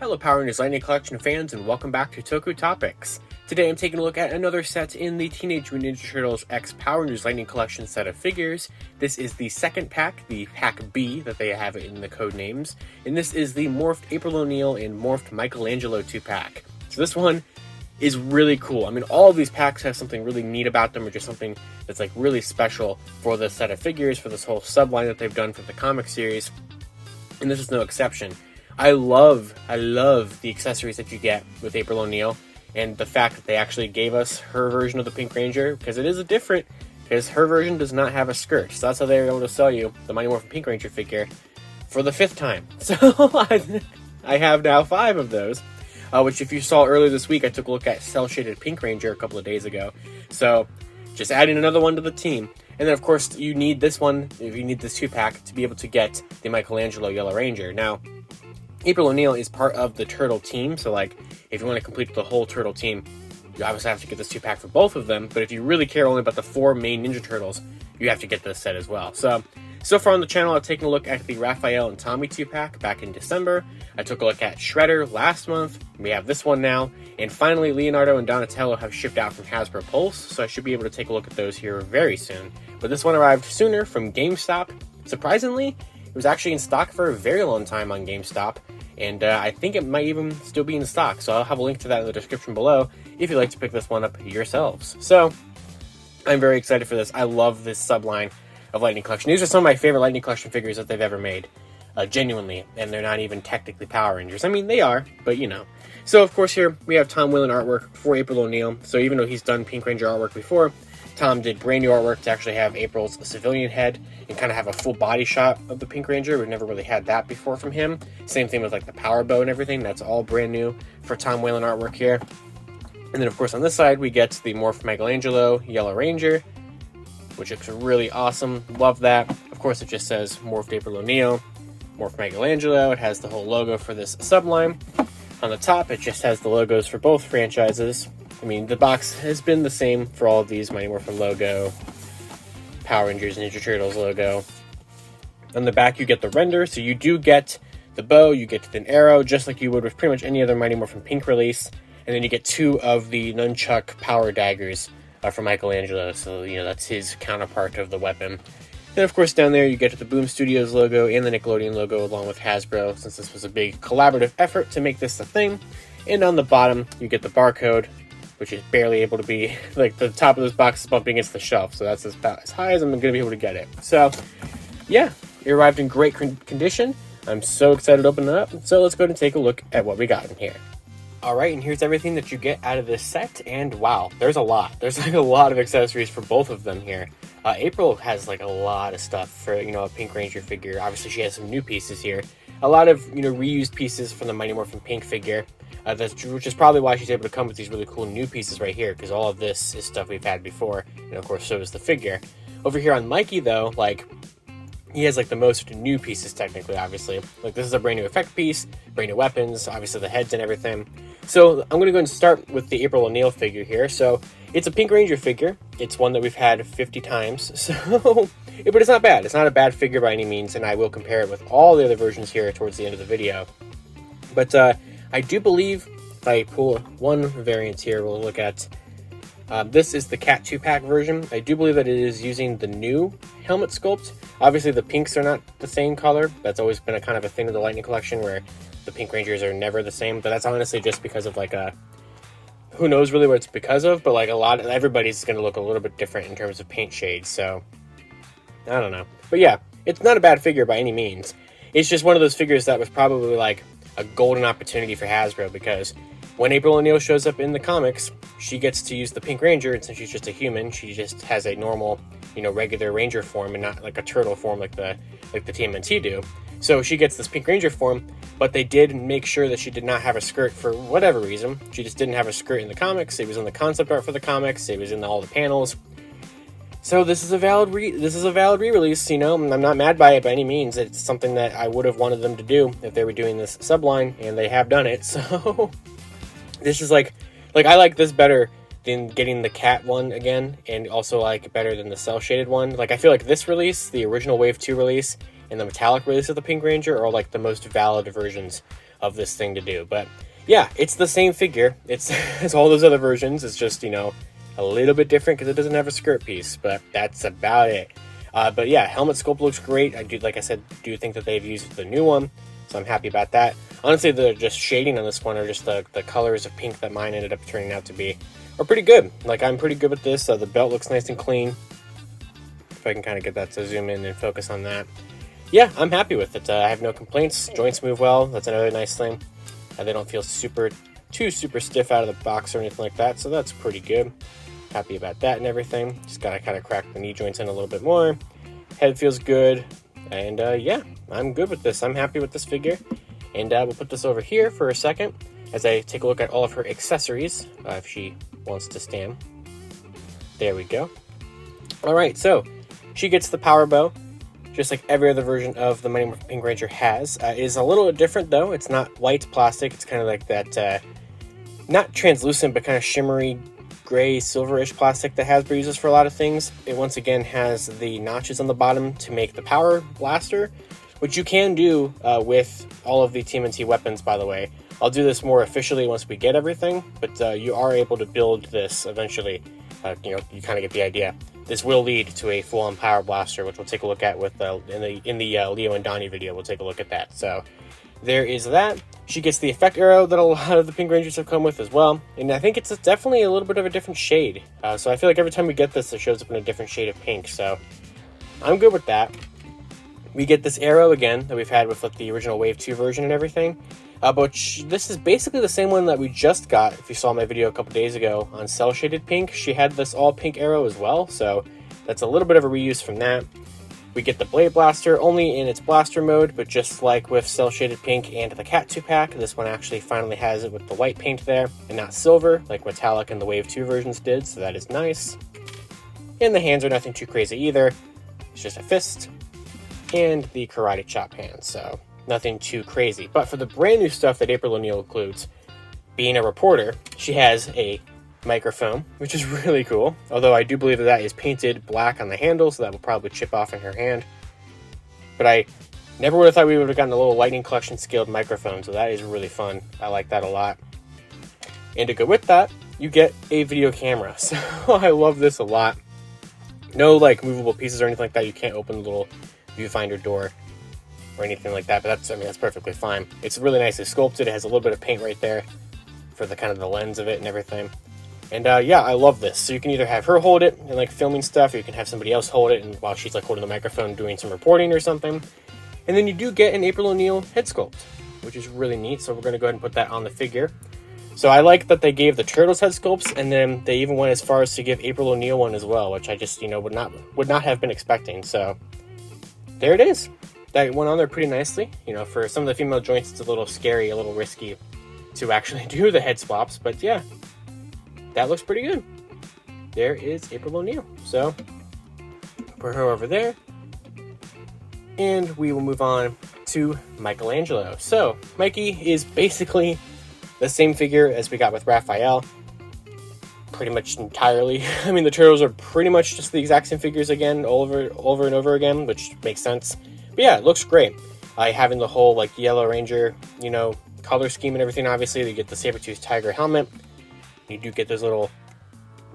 Hello Power Rangers Lightning Collection fans, and welcome back to Toku Topics. Today I'm taking a look at another set in the Teenage Mutant Ninja Turtles X Power Rangers Lightning Collection set of figures. This is the second pack, the Pack B that they have in the code names, and this is the Morphed April O'Neil and Morphed Michelangelo 2-pack. So this one is really cool. I mean, all of these packs have something really neat about them, or just something that's like really special for this set of figures, for this whole subline that they've done for the comic series, and this is no exception. I love the accessories that you get with April O'Neil, and the fact that they actually gave us her version of the Pink Ranger, because it is a different, because her version does not have a skirt. So that's how they were able to sell you the Mighty Morphin Pink Ranger figure for the 5th time. So I have now 5 of those, which if you saw earlier this week, I took a look at Cell Shaded Pink Ranger a couple of days ago. So just adding another one to the team. And then of course you need this one, if you need this 2-pack, to be able to get the Michelangelo Yellow Ranger. Now, April O'Neil is part of the Turtle team, so like, if you want to complete the whole Turtle team, you obviously have to get this 2-pack for both of them, but if you really care only about the 4 main Ninja Turtles, you have to get this set as well. So far on the channel, I've taken a look at the Raphael and Tommy 2-pack back in December. I took a look at Shredder last month. We have this one now. And finally, Leonardo and Donatello have shipped out from Hasbro Pulse, so I should be able to take a look at those here very soon. But this one arrived sooner from GameStop. Surprisingly, it was actually in stock for a very long time on GameStop, and I think it might even still be in stock, so I'll have a link to that in the description below if you'd like to pick this one up yourselves. So, I'm very excited for this. I love this subline of Lightning Collection. These are some of my favorite Lightning Collection figures that they've ever made, genuinely, and they're not even technically Power Rangers. I mean, they are, but you know. So, of course, here we have Tom Whelan artwork for April O'Neil, so even though he's done Pink Ranger artwork before, Tom did brand new artwork to actually have April's civilian head and kind of have a full body shot of the Pink Ranger. We've never really had that before from him. Same thing with like the power bow and everything. That's all brand new for Tom Whelan artwork here. And then of course on this side we get the Morphed Michelangelo Yellow Ranger, which looks really awesome. Love that. Of course it just says Morphed April O'Neil, Morphed Michelangelo. It has the whole logo for this subline. On the top it just has the logos for both franchises. I mean, the box has been the same for all of these. Mighty Morphin logo, Power Rangers, Ninja Turtles logo. On the back, you get the render, so you do get the bow, you get an arrow, just like you would with pretty much any other Mighty Morphin Pink release. And then you get 2 of the nunchuck power daggers from Michelangelo, so, you know, that's his counterpart of the weapon. Then, of course, down there, you get the Boom Studios logo and the Nickelodeon logo, along with Hasbro, since this was a big collaborative effort to make this a thing. And on the bottom, you get the barcode, which is barely able to be, like, the top of this box is bumping against the shelf, so that's as high as I'm going to be able to get it. So, yeah, it arrived in great condition. I'm so excited to open it up, so let's go ahead and take a look at what we got in here. Alright, and here's everything that you get out of this set, and wow, there's a lot. There's, like, a lot of accessories for both of them here. April has, like, a lot of stuff for, you know, a Pink Ranger figure. Obviously, she has some new pieces here. A lot of, you know, reused pieces from the Mighty Morphin Pink figure. Which is probably why she's able to come with these really cool new pieces right here, because all of this is stuff we've had before, and of course so is the figure. Over here on Mikey though, like, he has like the most new pieces technically, obviously. Like, this is a brand new effect piece, brand new weapons, obviously the heads and everything. So I'm going to go and start with the April O'Neil figure here. So it's a Pink Ranger figure. It's one that we've had 50 times, so but it's not bad. It's not a bad figure by any means, and I will compare it with all the other versions here towards the end of the video. But I do believe, if I pull one variant here, we'll look at, this is the Cat 2-pack version. I do believe that it is using the new helmet sculpt. Obviously the pinks are not the same color. That's always been a kind of a thing of the Lightning Collection, where the Pink Rangers are never the same, but that's honestly just because of like who knows really what it's because of, but like everybody's going to look a little bit different in terms of paint shades, so I don't know. But yeah, it's not a bad figure by any means. It's just one of those figures that was probably like a golden opportunity for Hasbro, because when April O'Neil shows up in the comics, she gets to use the Pink Ranger, and since she's just a human, she just has a normal, you know, regular Ranger form and not like a turtle form like the TMNT do. So she gets this Pink Ranger form, but they did make sure that she did not have a skirt for whatever reason. She just didn't have a skirt in the comics. It was in the concept art for the comics. It was in all the panels. So this is a valid re-release, you know. I'm not mad by it by any means. It's something that I would have wanted them to do if they were doing this subline, and they have done it. So this is like I like this better than getting the Cat one again, and also like better than the cell shaded one. Like, I feel like this release, the original Wave 2 release, and the metallic release of the Pink Ranger are like the most valid versions of this thing to do. But yeah, it's the same figure. It's as all those other versions. It's just, a little bit different because it doesn't have a skirt piece, but that's about it. But yeah, helmet sculpt looks great. I do, like I said, do think that they've used the new one, so I'm happy about that. Honestly, the just shading on this one, or just the colors of pink that mine ended up turning out to be, are pretty good. Like, I'm pretty good with this. The belt looks nice and clean. If I can kind of get that to zoom in and focus on that. Yeah, I'm happy with it. I have no complaints. Joints move well. That's another nice thing. They don't feel too super stiff out of the box or anything like that, so that's pretty good. Happy about that and everything. Just gotta kind of crack the knee joints in a little bit more. Head feels good. And yeah, I'm good with this. I'm happy with this figure. And we'll put this over here for a second as I take a look at all of her accessories, if she wants to stand. There we go. All right, so she gets the power bow, just like every other version of the Mighty Morphin Pink Ranger has. It is a little different, though. It's not white plastic. It's kind of like that, not translucent, but kind of shimmery, gray, silverish plastic that Hasbro uses for a lot of things. It once again has the notches on the bottom to make the power blaster, which you can do with all of the TMNT weapons, by the way. I'll do this more officially once we get everything, but you are able to build this eventually. You kind of get the idea. This will lead to a full-on power blaster, which we'll take a look at with in the Leo and Donnie video. We'll take a look at that. So there is that. She gets the effect arrow that a lot of the Pink Rangers have come with as well, and I think it's definitely a little bit of a different shade. So I feel like every time we get this, it shows up in a different shade of pink. So I'm good with that. We get this arrow again that we've had with the original Wave 2 version and everything. But this is basically the same one that we just got. If you saw my video a couple days ago on Cell Shaded Pink, she had this all pink arrow as well. So that's a little bit of a reuse from that. We get the Blade Blaster only in its blaster mode, but just like with Cell Shaded Pink and the Cat 2-pack, this one actually finally has it with the white paint there and not silver like Metallic and the Wave 2 versions did. So that is nice. And the hands are nothing too crazy either. It's just a fist and the karate chop hand, so nothing too crazy. But for the brand new stuff that April O'Neil includes, being a reporter, she has a microphone, which is really cool. Although I do believe that is painted black on the handle, so that will probably chip off in her hand. But I never would have thought we would have gotten a little Lightning Collection scaled microphone, so that is really fun. I like that a lot. And to go with that, you get a video camera. So I love this a lot. No like movable pieces or anything like that. You can't open the little viewfinder door or anything like that, but that's perfectly fine. It's really nicely sculpted. It has a little bit of paint right there for the kind of the lens of it and everything. And yeah, I love this. So you can either have her hold it and like filming stuff, or you can have somebody else hold it and while she's like holding the microphone doing some reporting or something. And then you do get an April O'Neil head sculpt, which is really neat. So we're going to go ahead and put that on the figure. So I like that they gave the Turtles head sculpts, and then they even went as far as to give April O'Neil one as well, which I just would not have been expecting. So there it is. That went on there pretty nicely. For some of the female joints, it's a little scary, a little risky to actually do the head swaps, but yeah, that looks pretty good. There is April O'Neil. So put her over there, and we will move on to Michelangelo. So Mikey is basically the same figure as we got with Raphael, pretty much entirely. I mean, the Turtles are pretty much just the exact same figures again, over and over again, which makes sense. But yeah, it looks great. Having the whole like Yellow Ranger, color scheme and everything. Obviously, you get the saber-toothed tiger helmet. You do get those little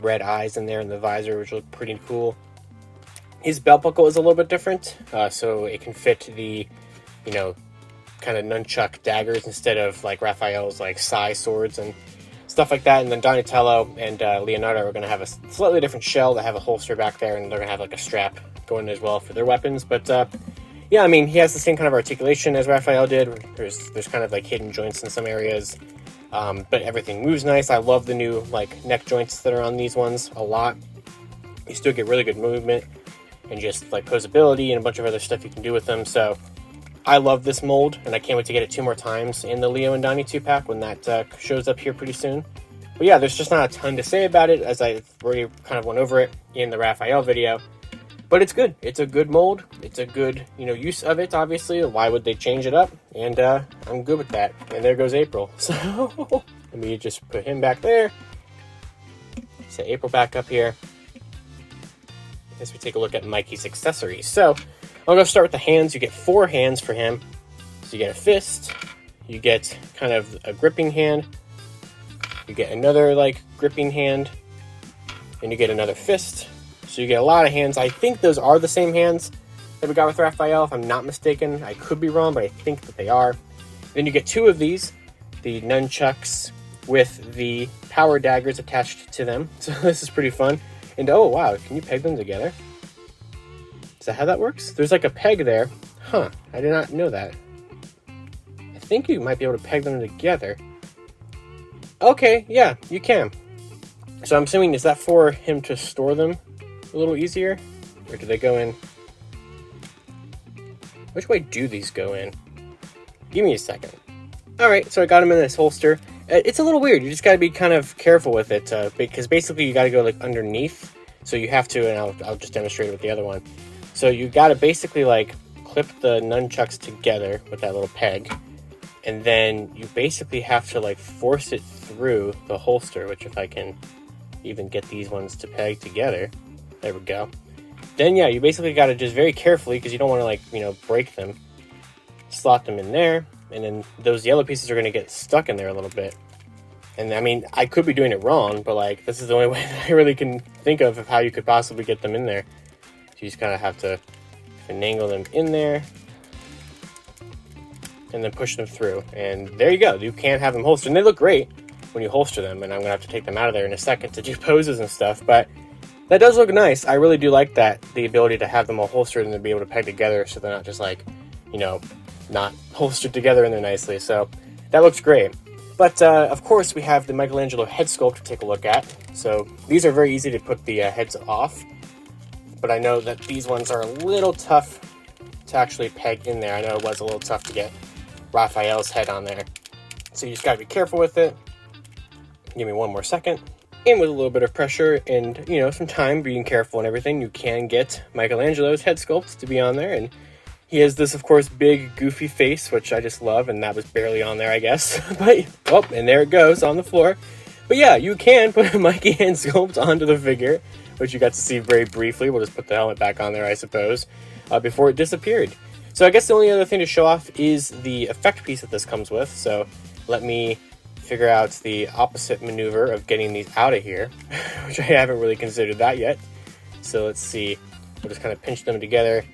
red eyes in there in the visor, which look pretty cool. His belt buckle is a little bit different, so it can fit the, kind of nunchuck daggers instead of like Raphael's like sai swords and stuff like that. And then Donatello and Leonardo are going to have a slightly different shell that have a holster back there, and they're going to have like a strap going as well for their weapons. But yeah, I mean, he has the same kind of articulation as Raphael did. There's kind of like hidden joints in some areas, but everything moves nice. I love the new like neck joints that are on these ones a lot. You still get really good movement and just like posability and a bunch of other stuff you can do with them. So I love this mold, and I can't wait to get it 2 more times in the Leo and Donnie 2-pack when that shows up here pretty soon. But yeah, there's just not a ton to say about it, as I already kind of went over it in the Raphael video. But it's good. It's a good mold. It's a good, use of it, obviously. Why would they change it up? And I'm good with that. And there goes April. So let me just put him back there. Set April back up here. As we take a look at Mikey's accessories. So I'll go start with the hands. You get 4 hands for him. So you get a fist, you get kind of a gripping hand, you get another like gripping hand, and you get another fist. So you get a lot of hands. I think those are the same hands that we got with Raphael, if I'm not mistaken. I could be wrong, but I think that they are. Then you get two of these, the nunchucks with the power daggers attached to them. So this is pretty fun. And oh wow, can you peg them together? Is that how that works? There's like a peg there. Huh, I did not know that. I think you might be able to peg them together. Okay, yeah, you can. So I'm assuming, is that for him to store them a little easier? Or do they go in? Which way do these go in? Give me a second. Alright, so I got him in this holster. It's a little weird. You just got to be kind of careful with it, because basically you got to go like underneath. So you have to, and I'll just demonstrate it with the other one. So you got to basically like clip the nunchucks together with that little peg, and then you basically have to like force it through the holster, which if I can even get these ones to peg together, there we go. Then yeah, you basically got to just very carefully, because you don't want to like, you know, break them, slot them in there, and then those yellow pieces are going to get stuck in there a little bit. And I mean, I could be doing it wrong, but like this is the only way that I really can think of how you could possibly get them in there. So you just kind of have to finagle them in there and then push them through. And there you go. You can have them holstered. And they look great when you holster them. And I'm going to have to take them out of there in a second to do poses and stuff. But that does look nice. I really do like that. The ability to have them all holstered and to be able to peg together so they're not just like, you know, not holstered together in there nicely. So that looks great. But of course we have the Michelangelo head sculpt to take a look at. So these are very easy to put the heads off. But I know that these ones are a little tough to actually peg in there. I know it was a little tough to get Raphael's head on there. So you just gotta be careful with it. Give me one more second. And with a little bit of pressure and, you know, some time, being careful and everything, you can get Michelangelo's head sculpt to be on there. And he has this, of course, big, goofy face, which I just love, and that was barely on there, I guess. But, oh, and there it goes on the floor. But yeah, you can put a Mikey hand sculpt onto the figure, which you got to see very briefly. We'll just put the helmet back on there, I suppose, before it disappeared. So I guess the only other thing to show off is the effect piece that this comes with. So let me figure out the opposite maneuver of getting these out of here, which I haven't really considered that yet. So let's see. We'll just kind of pinch them together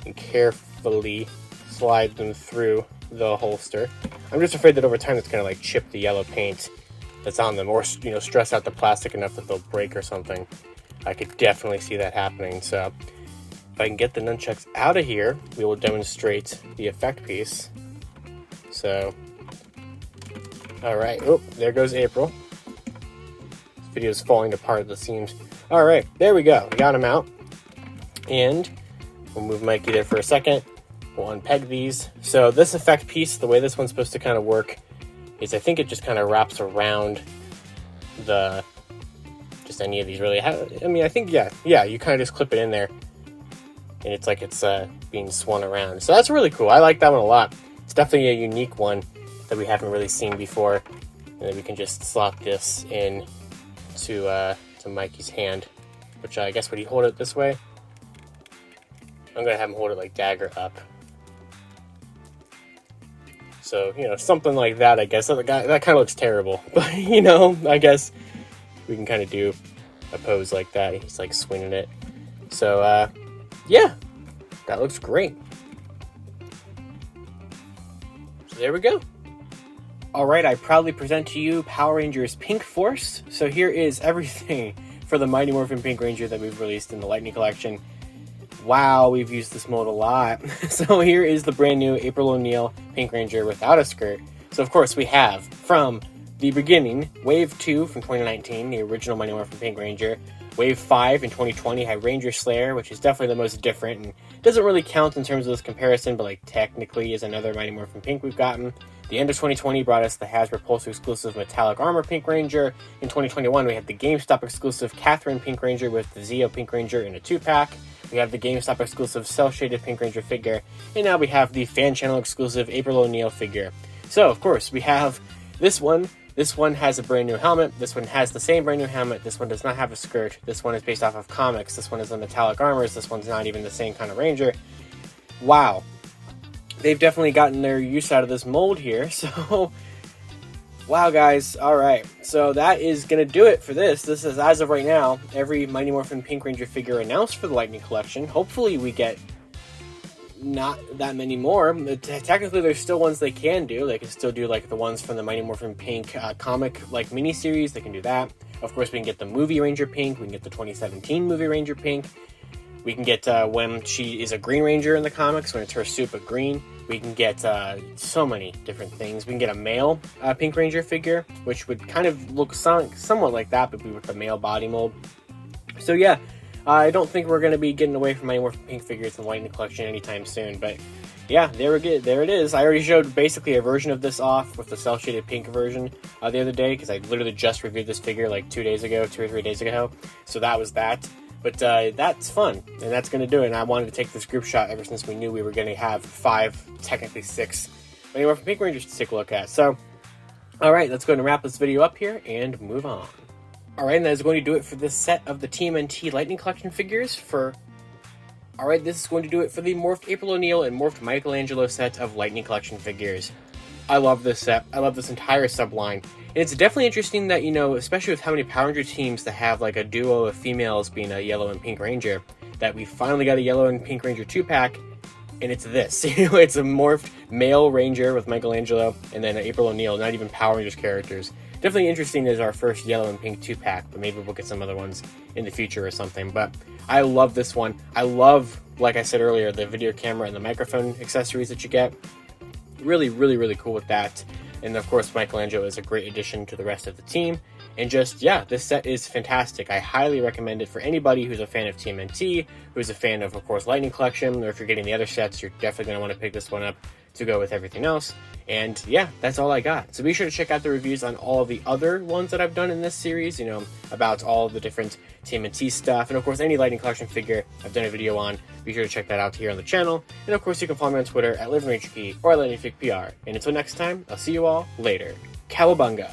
and carefully slide them through the holster. I'm just afraid that over time it's going to like chip the yellow paint that's on them, or, you know, stress out the plastic enough that they'll break or something. I could definitely see that happening. So if I can get the nunchucks out of here, we will demonstrate the effect piece. So, all right. Oh, there goes April. This video is falling apart at the seams. All right, there we go. We got them out. And we'll move Mikey there for a second. We'll unpeg these. So this effect piece, the way this one's supposed to kind of work is I think it just kind of wraps around the, just any of these really. I mean, I think, yeah, you kind of just clip it in there and it's like it's being swung around. So that's really cool. I like that one a lot. It's definitely a unique one that we haven't really seen before. And then we can just slot this in to Mikey's hand, which I guess, would he hold it this way? I'm going to have him hold it like dagger up. So, you know, something like that, I guess. That kind of looks terrible. But, you know, I guess we can kind of do a pose like that. He's like swinging it. So, yeah, that looks great. So there we go. All right, I proudly present to you Power Rangers Pink Force. So here is everything for the Mighty Morphin Pink Ranger that we've released in the Lightning Collection. Wow, we've used this mode a lot. So here is the brand new April O'Neil Pink Ranger without a skirt. So of course we have, from the beginning, Wave 2 from 2019, the original Mighty Morphin Pink Ranger. Wave 5 in 2020 had Ranger Slayer, which is definitely the most different, and doesn't really count in terms of this comparison, but like technically is another Mighty Morphin Pink we've gotten. The end of 2020 brought us the Hasbro Pulse exclusive Metallic Armor Pink Ranger. In 2021 we had the GameStop exclusive Catherine Pink Ranger with the Zeo Pink Ranger in a 2-pack. We have the GameStop exclusive cel-shaded Pink Ranger figure, and now we have the fan channel exclusive April O'Neil figure. So, of course, we have this one. This one has a brand new helmet. This one has the same brand new helmet. This one does not have a skirt. This one is based off of comics. This one is the metallic armors. This one's not even the same kind of Ranger. Wow. they've definitely gotten their use out of this mold here. So, wow, guys. All right. So that is going to do it for this. This is, as of right now, every Mighty Morphin Pink Ranger figure announced for the Lightning Collection. Hopefully we get not that many more. Technically, there's still ones they can do. They can still do like the ones from the Mighty Morphin Pink comic like miniseries. They can do that. Of course, we can get the movie Ranger Pink. We can get the 2017 movie Ranger Pink. We can get when she is a Green Ranger in the comics, when it's her super green. We can get so many different things. We can get a male Pink Ranger figure, which would kind of look somewhat like that, but be with the male body mold. So yeah, I don't think we're going to be getting away from any more pink figures in the Lightning Collection anytime soon, but yeah, there it is. I already showed basically a version of this off with the cel-shaded pink version the other day, because I literally just reviewed this figure like 2 or 3 days ago, so that was that. But that's fun, and that's going to do it, and I wanted to take this group shot ever since we knew we were going to have 5, technically 6, Mighty Morphin Pink Rangers to take a look at. So, alright, let's go ahead and wrap this video up here and move on. Alright, and that is going to do it for this set of the TMNT Lightning Collection figures Alright, this is going to do it for the Morphed April O'Neil and Morphed Michelangelo set of Lightning Collection figures. I love this set. I love this entire subline. And it's definitely interesting that, you know, especially with how many Power Ranger teams that have like a duo of females being a Yellow and Pink Ranger, that we finally got a Yellow and Pink Ranger 2-pack, and it's this. You know, it's a morphed male Ranger with Michelangelo, and then April O'Neil, not even Power Rangers characters. Definitely interesting as our first Yellow and Pink 2-pack, but maybe we'll get some other ones in the future or something. But I love this one. I love, like I said earlier, the video camera and the microphone accessories that you get. Really, really, really cool with that. And of course, Michelangelo is a great addition to the rest of the team. And just, yeah, this set is fantastic. I highly recommend it for anybody who's a fan of TMNT, who's a fan of course, Lightning Collection, or if you're getting the other sets, you're definitely going to want to pick this one up to go with everything else. And yeah, that's all I got. So be sure to check out the reviews on all of the other ones that I've done in this series, you know, about all the different TMNT stuff. And of course, any Lightning Collection figure I've done a video on, be sure to check that out here on the channel. And of course, you can follow me on Twitter at LivingRangerKey or at LightningFigPR. And until next time, I'll see you all later. Cowabunga!